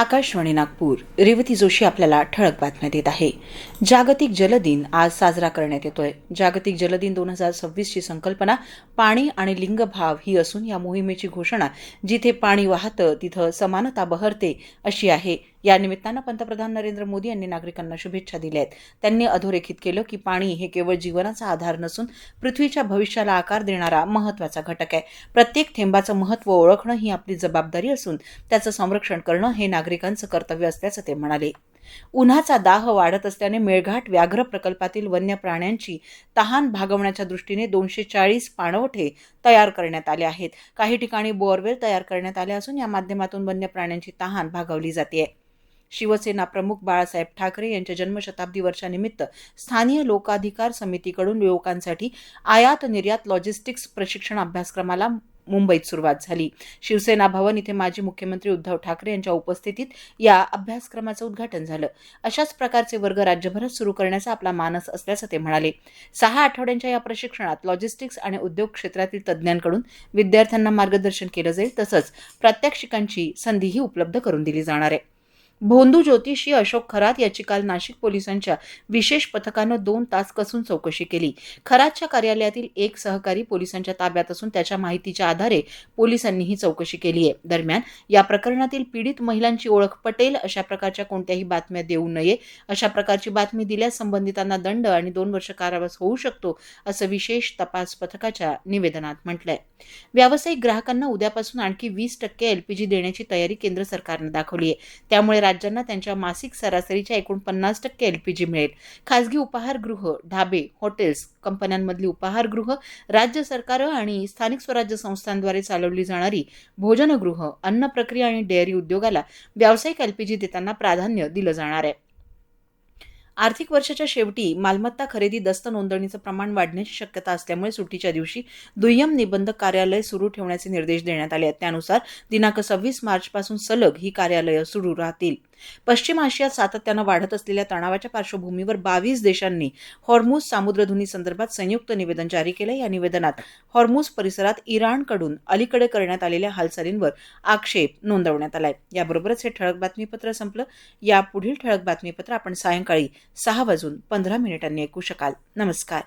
आकाशवाणी नागपूर. रेवती जोशी आपल्याला ठळक बातम्या देत आहे. जागतिक जल दिन आज साजरा करण्यात येतोय. जागतिक जल दिन 2026 ची संकल्पना पाणी आणि लिंगभाव ही असून या मोहिमेची घोषणा जिथे पाणी वाहतं तिथं समानता बहरते अशी आहे. या निमित्तानं पंतप्रधान नरेंद्र मोदी यांनी नागरिकांना शुभेच्छा दिल्या आहेत. त्यांनी अधोरेखित केलं की पाणी हे केवळ जीवनाचा आधार नसून पृथ्वीच्या भविष्याला आकार देणारा महत्त्वाचा घटक आहे. प्रत्येक थेंबाचं महत्त्व ओळखणं ही आपली जबाबदारी असून त्याचं संरक्षण करणं हे नागरिकांचं कर्तव्य असल्याचं ते म्हणाले. उन्हाचा दाह वाढत असल्याने मेळघाट व्याघ्र प्रकल्पातील वन्य प्राण्यांची तहान भागवण्याच्या दृष्टीने 240 पाणवठे तयार करण्यात आले आहेत. काही ठिकाणी बोअरवेल तयार करण्यात आले असून या माध्यमातून वन्य प्राण्यांची तहान भागवली जाते. शिवसेना प्रमुख बाळासाहेब ठाकरे यांच्या जन्मशताब्दी वर्षानिमित्त स्थानिक लोकाधिकार समितीकडून युवकांसाठी आयात निर्यात लॉजिस्टिक्स प्रशिक्षण अभ्यासक्रमाला मुंबईत सुरुवात झाली. शिवसेना भवन इथे माजी मुख्यमंत्री उद्धव ठाकरे यांच्या उपस्थितीत या अभ्यासक्रमाचं उद्घाटन झालं. अशाच प्रकारचे वर्ग राज्यभरात सुरू करण्याचा आपला मानस असल्याचं ते म्हणाले. 6 आठवड्यांच्या या प्रशिक्षणात लॉजिस्टिक्स आणि उद्योग क्षेत्रातील तज्ज्ञांकडून विद्यार्थ्यांना मार्गदर्शन केलं जाईल. तसंच प्रात्यक्षिकांची संधीही उपलब्ध करून दिली जाणार आहे. भोंदू ज्योतिषी अशोक खरात याची काल नाशिक पोलिसांच्या विशेष पथकानं 2 तास कसून चौकशी केली. खरातच्या कार्यालयातील एक सहकारी पोलिसांच्या ताब्यात असून त्याच्या माहितीच्या आधारे पोलिसांनी ही चौकशी केली आहे. दरम्यान या प्रकरणातील पीडित महिलांची ओळख पटेल अशा प्रकारच्या कोणत्याही बातम्या देऊ नये. अशा प्रकारची बातमी दिल्यास संबंधितांना दंड आणि 2 वर्ष कारावास होऊ शकतो असं विशेष तपास पथकाच्या निवेदनात म्हटलंय. व्यावसायिक ग्राहकांना उद्यापासून आणखी 20% एलपीजी देण्याची तयारी केंद्र सरकारनं दाखवली आहे. त्यामुळे राज्यांना त्यांच्या मासिक सरासरीच्या एकूण 50% एलपीजी मिळेल. खासगी उपाहारगृह, ढाबे, हॉटेल्स, कंपन्यांमधली उपाहारगृह, राज्य सरकारं आणि स्थानिक स्वराज्य संस्थांद्वारे चालवली जाणारी भोजनगृह, अन्न प्रक्रिया आणि डेअरी उद्योगाला व्यावसायिक एलपीजी देताना प्राधान्य दिलं जाणार आहे. आर्थिक वर्षाच्या शेवटी मालमत्ता खरेदी दस्त नोंदणीचं प्रमाण वाढण्याची शक्यता असल्यामुळे सुट्टीच्या दिवशी दुय्यम निबंधक कार्यालय सुरू ठेवण्याचे निर्देश देण्यात आले आहेत. त्यानुसार दिनांक 26 मार्चपासून सलग ही कार्यालयं सुरू राहतील. पश्चिम आशियात सातत्यानं वाढत असलेल्या तणावाच्या पार्श्वभूमीवर 22 देशांनी हॉर्मुझ सामुद्रधुनी संदर्भात संयुक्त निवेदन जारी केलं. या निवेदनात हॉर्मुझ परिसरात इराणकडून अलीकडे करण्यात आलेल्या हालचालींवर आक्षेप नोंदवण्यात आलाय. याबरोबरच हे ठळक बातमीपत्र संपलं. या पुढील ठळक बातमीपत्र आपण सायंकाळी 6:15 ऐकू शकाल. नमस्कार.